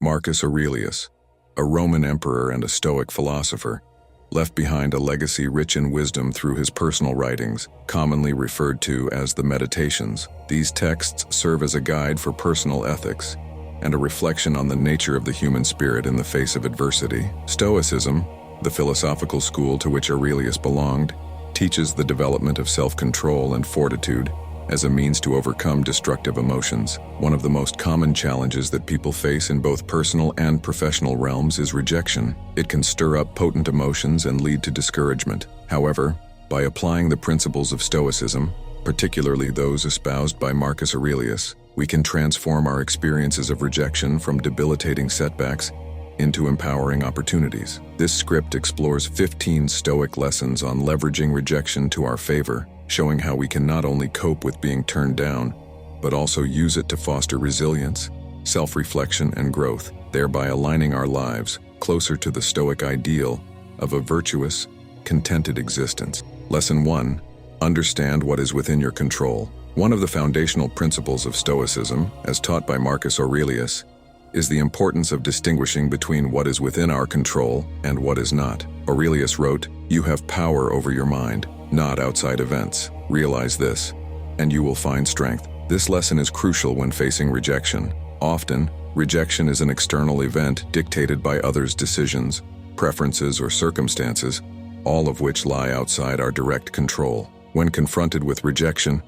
Marcus Aurelius, a Roman emperor and a Stoic philosopher, left behind a legacy rich in wisdom through his personal writings, commonly referred to as the Meditations. These texts serve as a guide for personal ethics and a reflection on the nature of the human spirit in the face of adversity. Stoicism, the philosophical school to which Aurelius belonged, teaches the development of self-control and fortitude as a means to overcome destructive emotions. One of the most common challenges that people face in both personal and professional realms is rejection. It can stir up potent emotions and lead to discouragement. However, by applying the principles of Stoicism, particularly those espoused by Marcus Aurelius, we can transform our experiences of rejection from debilitating setbacks into empowering opportunities. This script explores 15 Stoic lessons on leveraging rejection to our favor, showing how we can not only cope with being turned down, but also use it to foster resilience, self-reflection, and growth, thereby aligning our lives closer to the Stoic ideal of a virtuous, contented existence. Lesson 1. Understand what is within your control. One of the foundational principles of Stoicism, as taught by Marcus Aurelius, is the importance of distinguishing between what is within our control and what is not. Aurelius wrote, "You have power over your mind, not outside events. Realize this, and you will find strength." This lesson is crucial when facing rejection. Often, rejection is an external event dictated by others' decisions, preferences, or circumstances, all of which lie outside our direct control. When confronted with rejection,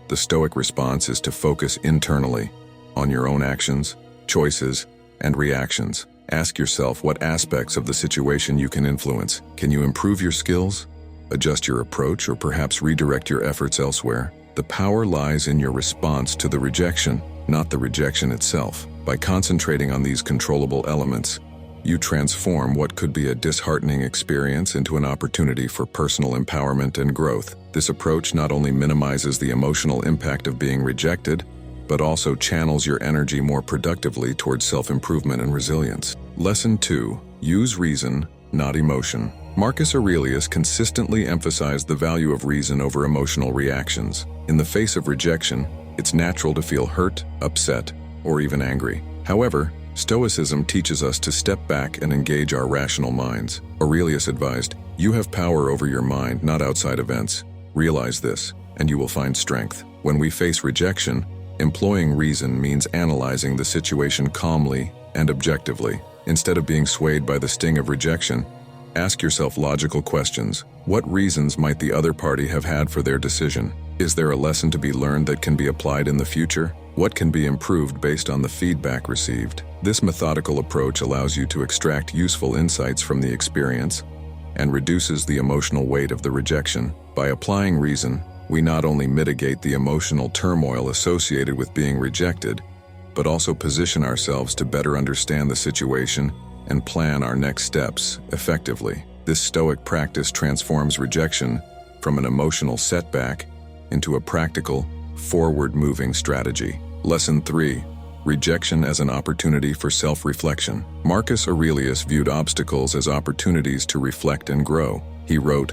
the Stoic response is to focus internally on your own actions, choices, and reactions. Ask yourself what aspects of the situation you can influence. Can you improve your skills, adjust your approach, or perhaps redirect your efforts elsewhere? The power lies in your response to the rejection, not the rejection itself. By concentrating on these controllable elements, you transform what could be a disheartening experience into an opportunity for personal empowerment and growth. This approach not only minimizes the emotional impact of being rejected, but also channels your energy more productively towards self-improvement and resilience. Lesson 2. Use reason, not emotion. Marcus Aurelius consistently emphasized the value of reason over emotional reactions. In the face of rejection, it's natural to feel hurt, upset, or even angry. However, Stoicism teaches us to step back and engage our rational minds. Aurelius advised, "You have power over your mind, not outside events. Realize this, and you will find strength." When we face rejection, employing reason means analyzing the situation calmly and objectively. Instead of being swayed by the sting of rejection, ask yourself logical questions. What reasons might the other party have had for their decision? Is there a lesson to be learned that can be applied in the future? What can be improved based on the feedback received? This methodical approach allows you to extract useful insights from the experience and reduces the emotional weight of the rejection. By applying reason, we not only mitigate the emotional turmoil associated with being rejected, but also position ourselves to better understand the situation and plan our next steps effectively. This Stoic practice transforms rejection from an emotional setback into a practical, forward-moving strategy. Lesson 3. Rejection as an opportunity for self-reflection. Marcus Aurelius viewed obstacles as opportunities to reflect and grow. He wrote,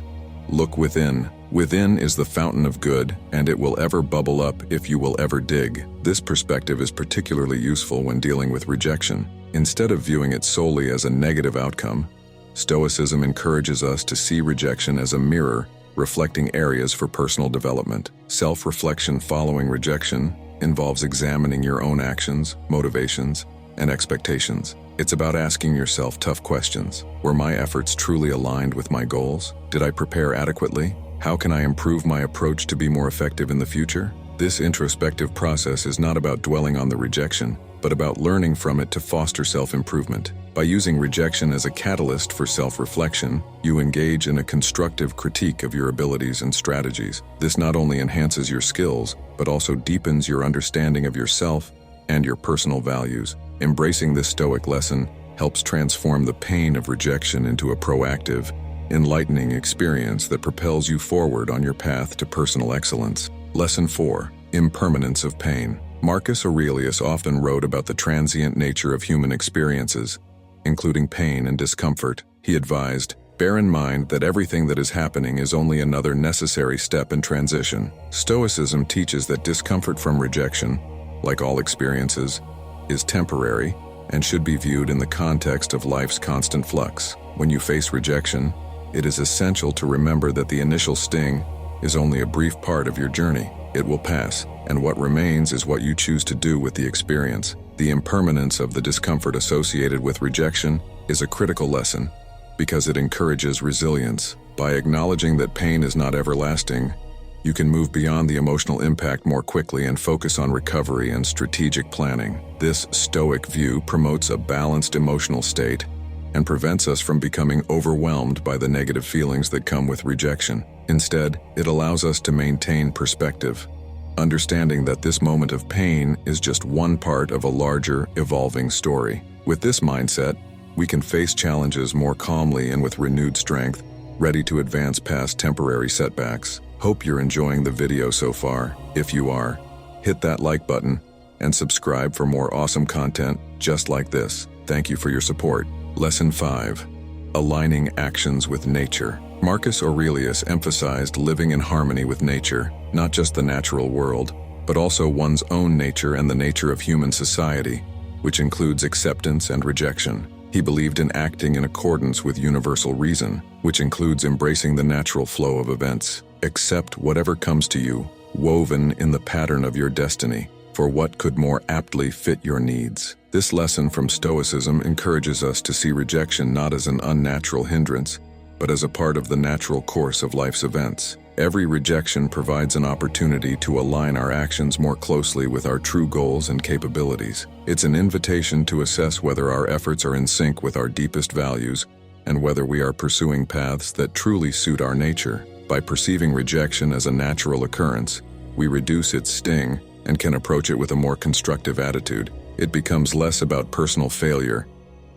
"Look within. Within is the fountain of good, and it will ever bubble up if you will ever dig." This perspective is particularly useful when dealing with rejection. Instead of viewing it solely as a negative outcome, Stoicism encourages us to see rejection as a mirror reflecting areas for personal development. Self-reflection following rejection involves examining your own actions, motivations, and expectations. It's about asking yourself tough questions. Were my efforts truly aligned with my goals? Did I prepare adequately? How can I improve my approach to be more effective in the future? This introspective process is not about dwelling on the rejection, but about learning from it to foster self-improvement. By using rejection as a catalyst for self-reflection, you engage in a constructive critique of your abilities and strategies. This not only enhances your skills, but also deepens your understanding of yourself and your personal values. Embracing this Stoic lesson helps transform the pain of rejection into a proactive, enlightening experience that propels you forward on your path to personal excellence. Lesson 4. Impermanence of pain. Marcus Aurelius often wrote about the transient nature of human experiences, including pain and discomfort. He advised, "Bear in mind that everything that is happening is only another necessary step in transition." Stoicism teaches that discomfort from rejection, like all experiences, is temporary and should be viewed in the context of life's constant flux. When you face rejection, it is essential to remember that the initial sting is only a brief part of your journey. It will pass, and what remains is what you choose to do with the experience. The impermanence of the discomfort associated with rejection is a critical lesson because it encourages resilience. By acknowledging that pain is not everlasting, you can move beyond the emotional impact more quickly and focus on recovery and strategic planning. This Stoic view promotes a balanced emotional state and prevents us from becoming overwhelmed by the negative feelings that come with rejection. Instead, it allows us to maintain perspective, understanding that this moment of pain is just one part of a larger, evolving story. With this mindset, we can face challenges more calmly and with renewed strength, ready to advance past temporary setbacks. Hope you're enjoying the video so far. If you are, hit that like button and subscribe for more awesome content just like this. Thank you for your support. Lesson 5. Aligning actions with nature. Marcus Aurelius emphasized living in harmony with nature, not just the natural world, but also one's own nature and the nature of human society, which includes acceptance and rejection. He believed in acting in accordance with universal reason, which includes embracing the natural flow of events. Accept whatever comes to you, woven in the pattern of your destiny, for what could more aptly fit your needs. This lesson from Stoicism encourages us to see rejection not as an unnatural hindrance, but as a part of the natural course of life's events. Every rejection provides an opportunity to align our actions more closely with our true goals and capabilities. It's an invitation to assess whether our efforts are in sync with our deepest values and whether we are pursuing paths that truly suit our nature. By perceiving rejection as a natural occurrence, we reduce its sting and can approach it with a more constructive attitude. It becomes less about personal failure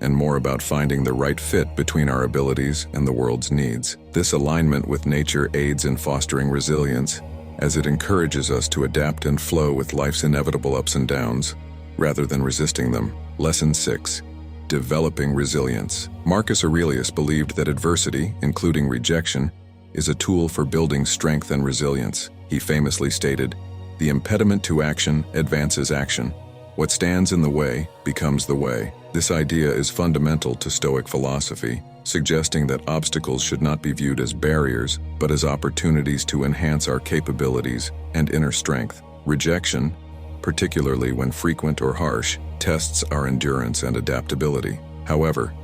and more about finding the right fit between our abilities and the world's needs. This alignment with nature aids in fostering resilience, as it encourages us to adapt and flow with life's inevitable ups and downs, rather than resisting them. Lesson 6. Developing resilience. Marcus Aurelius believed that adversity, including rejection, is a tool for building strength and resilience. He famously stated, "The impediment to action advances action. What stands in the way becomes the way." This idea is fundamental to Stoic philosophy, suggesting that obstacles should not be viewed as barriers, but as opportunities to enhance our capabilities and inner strength. Rejection, particularly when frequent or harsh, tests our endurance and adaptability. However,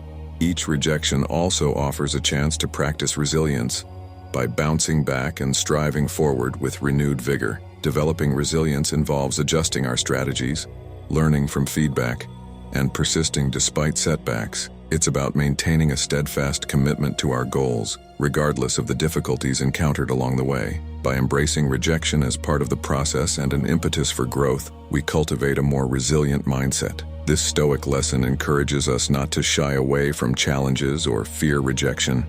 each rejection also offers a chance to practice resilience by bouncing back and striving forward with renewed vigor. Developing resilience involves adjusting our strategies, learning from feedback, and persisting despite setbacks. It's about maintaining a steadfast commitment to our goals, regardless of the difficulties encountered along the way. By embracing rejection as part of the process and an impetus for growth, we cultivate a more resilient mindset. This Stoic lesson encourages us not to shy away from challenges or fear rejection,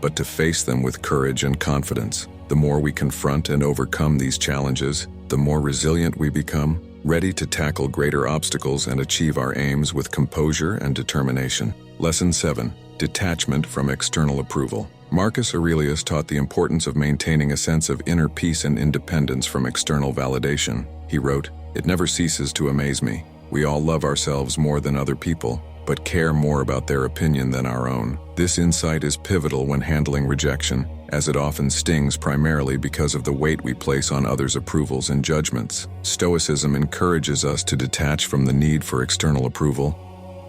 but to face them with courage and confidence. The more we confront and overcome these challenges, the more resilient we become, ready to tackle greater obstacles and achieve our aims with composure and determination. Lesson 7. Detachment from external approval. Marcus Aurelius taught the importance of maintaining a sense of inner peace and independence from external validation. He wrote, "It never ceases to amaze me. We all love ourselves more than other people, but care more about their opinion than our own." This insight is pivotal when handling rejection, as it often stings primarily because of the weight we place on others' approvals and judgments. Stoicism encourages us to detach from the need for external approval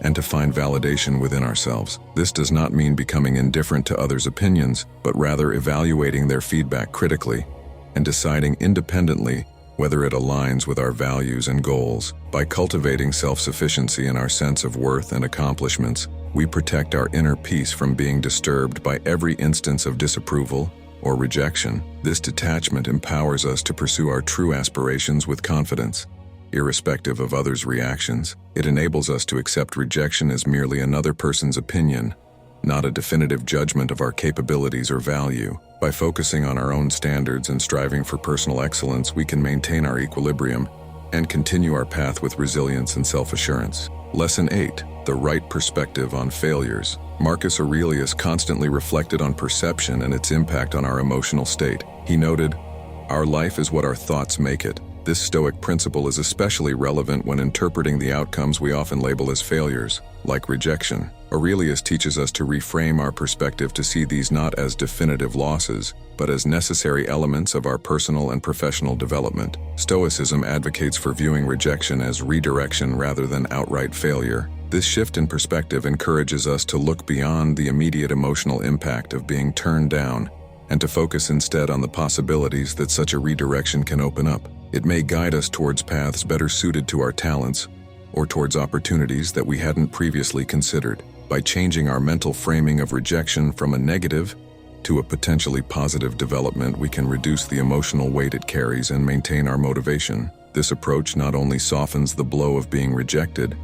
and to find validation within ourselves. This does not mean becoming indifferent to others' opinions, but rather evaluating their feedback critically and deciding independently whether it aligns with our values and goals. By cultivating self-sufficiency in our sense of worth and accomplishments, we protect our inner peace from being disturbed by every instance of disapproval or rejection. This detachment empowers us to pursue our true aspirations with confidence, irrespective of others' reactions. It enables us to accept rejection as merely another person's opinion, not a definitive judgment of our capabilities or value. By focusing on our own standards and striving for personal excellence, we can maintain our equilibrium and continue our path with resilience and self-assurance. Lesson 8. The right perspective on failures. Marcus Aurelius constantly reflected on perception and its impact on our emotional state. He noted, "Our life is what our thoughts make it." This Stoic principle is especially relevant when interpreting the outcomes we often label as failures, like rejection. Aurelius teaches us to reframe our perspective to see these not as definitive losses, but as necessary elements of our personal and professional development. Stoicism advocates for viewing rejection as redirection rather than outright failure. This shift in perspective encourages us to look beyond the immediate emotional impact of being turned down and to focus instead on the possibilities that such a redirection can open up. It may guide us towards paths better suited to our talents or towards opportunities that we hadn't previously considered. By changing our mental framing of rejection from a negative to a potentially positive development, we can reduce the emotional weight it carries and maintain our motivation. This approach not only softens the blow of being rejected,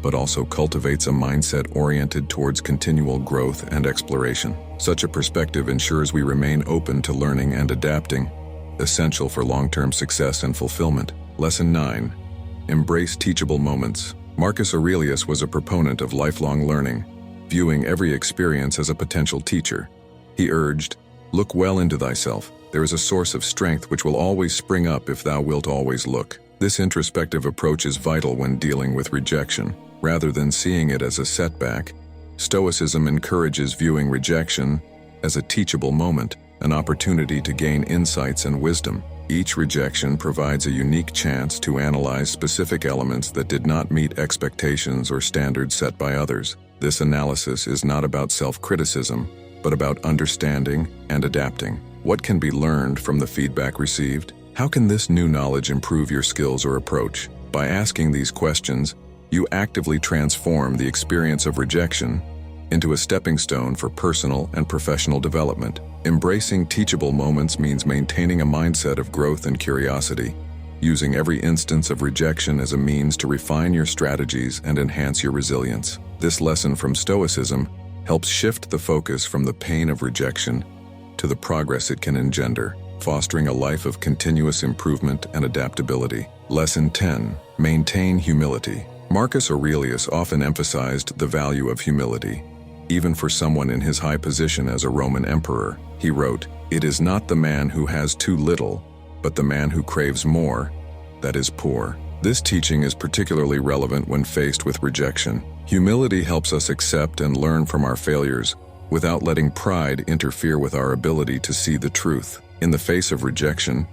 but also cultivates a mindset oriented towards continual growth and exploration. Such a perspective ensures we remain open to learning and adapting, essential for long-term success and fulfillment. Lesson 9. Embrace teachable moments. Marcus Aurelius was a proponent of lifelong learning, viewing every experience as a potential teacher. He urged, "Look well into thyself. There is a source of strength which will always spring up if thou wilt always look." This introspective approach is vital when dealing with rejection. Rather than seeing it as a setback, Stoicism encourages viewing rejection as a teachable moment, an opportunity to gain insights and wisdom. Each rejection provides a unique chance to analyze specific elements that did not meet expectations or standards set by others. This analysis is not about self-criticism, but about understanding and adapting. What can be learned from the feedback received? How can this new knowledge improve your skills or approach? By asking these questions, you actively transform the experience of rejection into a stepping stone for personal and professional development. Embracing teachable moments means maintaining a mindset of growth and curiosity, using every instance of rejection as a means to refine your strategies and enhance your resilience. This lesson from Stoicism helps shift the focus from the pain of rejection to the progress it can engender, fostering a life of continuous improvement and adaptability. Lesson 10. Maintain humility. Marcus Aurelius often emphasized the value of humility, even for someone in his high position as a Roman emperor. He wrote, "It is not the man who has too little, but the man who craves more, that is poor." This teaching is particularly relevant when faced with rejection. Humility helps us accept and learn from our failures without letting pride interfere with our ability to see the truth. In the face of rejection,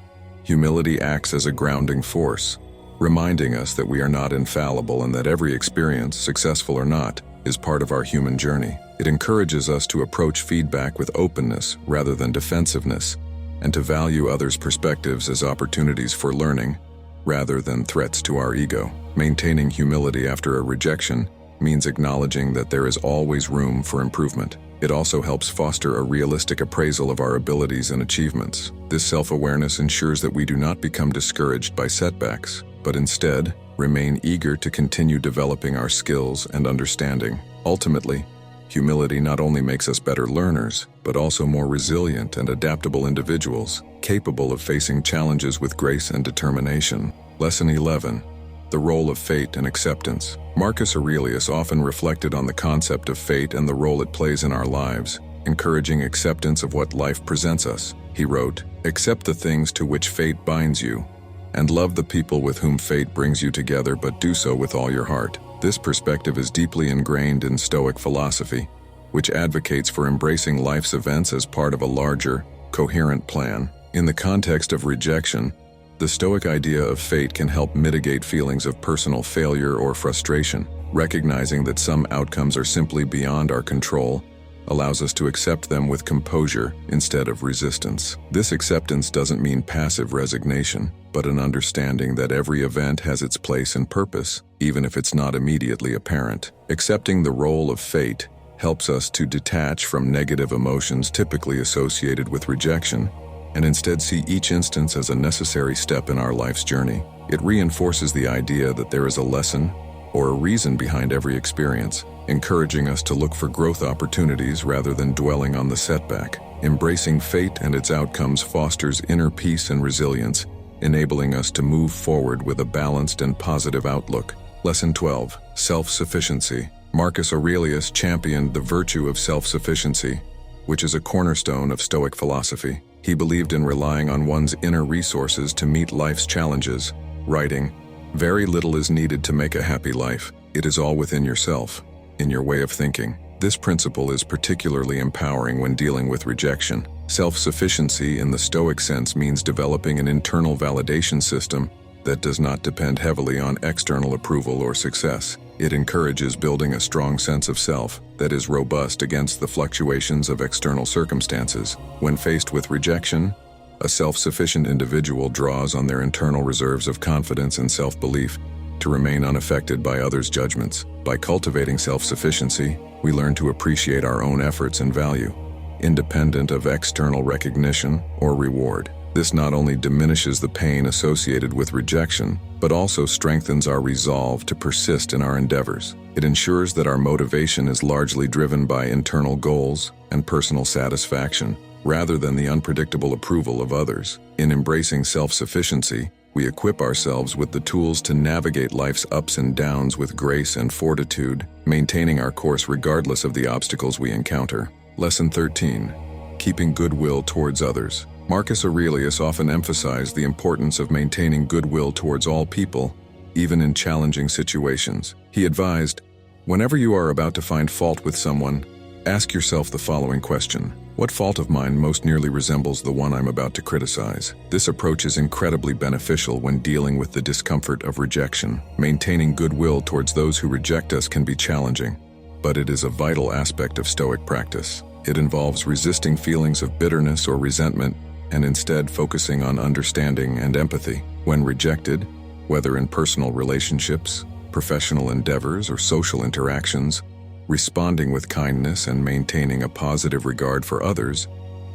humility acts as a grounding force, reminding us that we are not infallible and that every experience, successful or not, is part of our human journey. It encourages us to approach feedback with openness rather than defensiveness, and to value others' perspectives as opportunities for learning rather than threats to our ego. Maintaining humility after a rejection means acknowledging that there is always room for improvement. It also helps foster a realistic appraisal of our abilities and achievements. This self-awareness ensures that we do not become discouraged by setbacks, but instead remain eager to continue developing our skills and understanding. Ultimately, humility not only makes us better learners, but also more resilient and adaptable individuals, capable of facing challenges with grace and determination. Lesson 11. The role of fate and acceptance. Marcus Aurelius often reflected on the concept of fate and the role it plays in our lives, encouraging acceptance of what life presents us. He wrote, "Accept the things to which fate binds you, and love the people with whom fate brings you together, but do so with all your heart." This perspective is deeply ingrained in Stoic philosophy, which advocates for embracing life's events as part of a larger, coherent plan. In the context of rejection, the Stoic idea of fate can help mitigate feelings of personal failure or frustration. Recognizing that some outcomes are simply beyond our control allows us to accept them with composure instead of resistance. This acceptance doesn't mean passive resignation, but an understanding that every event has its place and purpose, even if it's not immediately apparent. Accepting the role of fate helps us to detach from negative emotions typically associated with rejection, and instead see each instance as a necessary step in our life's journey. It reinforces the idea that there is a lesson or a reason behind every experience, encouraging us to look for growth opportunities rather than dwelling on the setback. Embracing fate and its outcomes fosters inner peace and resilience, enabling us to move forward with a balanced and positive outlook. Lesson 12. Self-sufficiency. Marcus Aurelius championed the virtue of self-sufficiency, which is a cornerstone of Stoic philosophy. He believed in relying on one's inner resources to meet life's challenges, writing, "Very little is needed to make a happy life. It is all within yourself, in your way of thinking." This principle is particularly empowering when dealing with rejection. Self-sufficiency in the Stoic sense means developing an internal validation system that does not depend heavily on external approval or success. It encourages building a strong sense of self that is robust against the fluctuations of external circumstances. When faced with rejection, a self-sufficient individual draws on their internal reserves of confidence and self-belief to remain unaffected by others' judgments. By cultivating self-sufficiency, we learn to appreciate our own efforts and value, independent of external recognition or reward. This not only diminishes the pain associated with rejection, but also strengthens our resolve to persist in our endeavors. It ensures that our motivation is largely driven by internal goals and personal satisfaction, rather than the unpredictable approval of others. In embracing self-sufficiency, we equip ourselves with the tools to navigate life's ups and downs with grace and fortitude, maintaining our course regardless of the obstacles we encounter. Lesson 13. Keeping goodwill towards others. Marcus Aurelius often emphasized the importance of maintaining goodwill towards all people, even in challenging situations. He advised, "Whenever you are about to find fault with someone, ask yourself the following question: what fault of mine most nearly resembles the one I'm about to criticize?" This approach is incredibly beneficial when dealing with the discomfort of rejection. Maintaining goodwill towards those who reject us can be challenging, but it is a vital aspect of Stoic practice. It involves resisting feelings of bitterness or resentment and instead focusing on understanding and empathy. When rejected, whether in personal relationships, professional endeavors, or social interactions, responding with kindness and maintaining a positive regard for others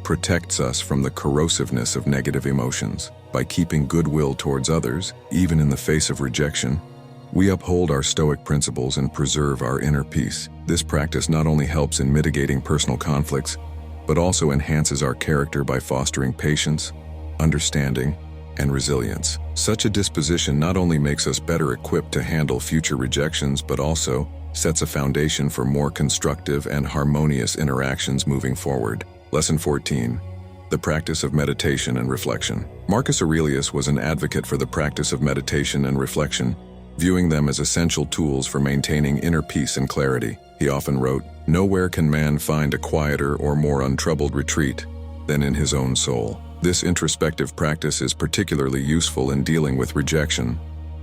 protects us from the corrosiveness of negative emotions. By keeping goodwill towards others, even in the face of rejection, we uphold our Stoic principles and preserve our inner peace. This practice not only helps in mitigating personal conflicts, but also enhances our character by fostering patience, understanding, and resilience. Such a disposition not only makes us better equipped to handle future rejections, but also sets a foundation for more constructive and harmonious interactions moving forward. Lesson 14. The practice of meditation and reflection. Marcus Aurelius was an advocate for the practice of meditation and reflection, viewing them as essential tools for maintaining inner peace and clarity. He often wrote, "Nowhere can man find a quieter or more untroubled retreat than in his own soul." This introspective practice is particularly useful in dealing with rejection,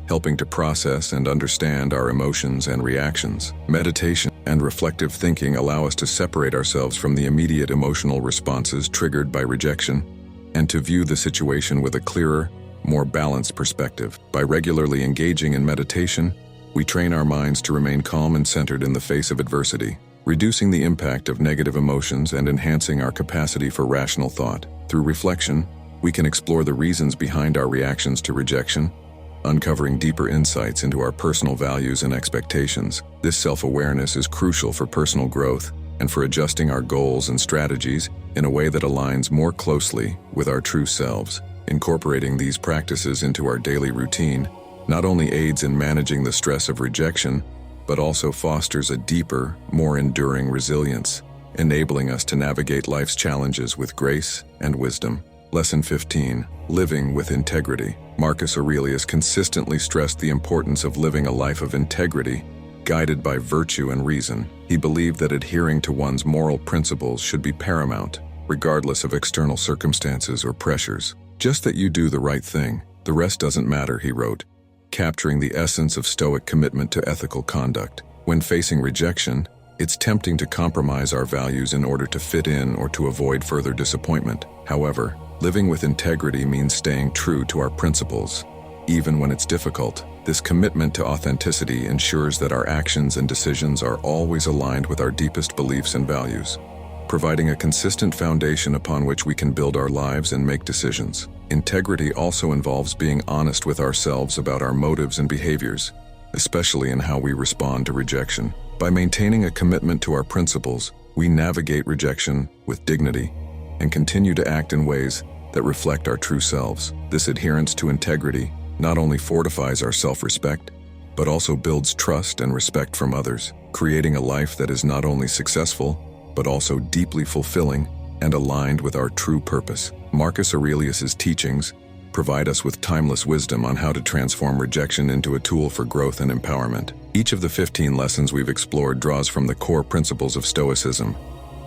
helping to process and understand our emotions and reactions. Meditation and reflective thinking allow us to separate ourselves from the immediate emotional responses triggered by rejection and to view the situation with a clearer, more balanced perspective. By regularly engaging in meditation, we train our minds to remain calm and centered in the face of adversity, reducing the impact of negative emotions and enhancing our capacity for rational thought. Through reflection, we can explore the reasons behind our reactions to rejection, uncovering deeper insights into our personal values and expectations. This self-awareness is crucial for personal growth and for adjusting our goals and strategies in a way that aligns more closely with our true selves. Incorporating these practices into our daily routine not only aids in managing the stress of rejection, but also fosters a deeper, more enduring resilience, enabling us to navigate life's challenges with grace and wisdom. Lesson 15. Living with integrity. Marcus Aurelius consistently stressed the importance of living a life of integrity, guided by virtue and reason. He believed that adhering to one's moral principles should be paramount, regardless of external circumstances or pressures. "Just that you do the right thing. The rest doesn't matter," he wrote, capturing the essence of Stoic commitment to ethical conduct. When facing rejection, it's tempting to compromise our values in order to fit in or to avoid further disappointment. However, living with integrity means staying true to our principles, even when it's difficult. This commitment to authenticity ensures that our actions and decisions are always aligned with our deepest beliefs and values, providing a consistent foundation upon which we can build our lives and make decisions. Integrity also involves being honest with ourselves about our motives and behaviors, especially in how we respond to rejection. By maintaining a commitment to our principles, we navigate rejection with dignity and continue to act in ways that reflect our true selves. This adherence to integrity not only fortifies our self-respect, but also builds trust and respect from others, creating a life that is not only successful, but also deeply fulfilling and aligned with our true purpose. Marcus Aurelius's teachings provide us with timeless wisdom on how to transform rejection into a tool for growth and empowerment. Each of the 15 lessons we've explored draws from the core principles of Stoicism,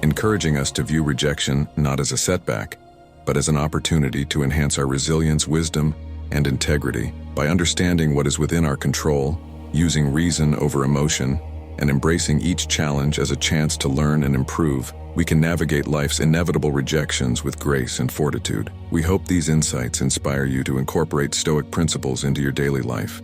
encouraging us to view rejection not as a setback, but as an opportunity to enhance our resilience, wisdom, and integrity. By understanding what is within our control, using reason over emotion, and embracing each challenge as a chance to learn and improve, we can navigate life's inevitable rejections with grace and fortitude. We hope these insights inspire you to incorporate Stoic principles into your daily life,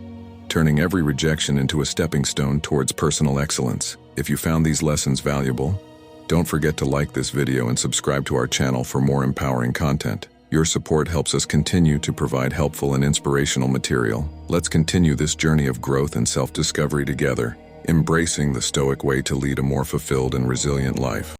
turning every rejection into a stepping stone towards personal excellence. If you found these lessons valuable, don't forget to like this video and subscribe to our channel for more empowering content. Your support helps us continue to provide helpful and inspirational material. Let's continue this journey of growth and self-discovery together, embracing the Stoic way to lead a more fulfilled and resilient life.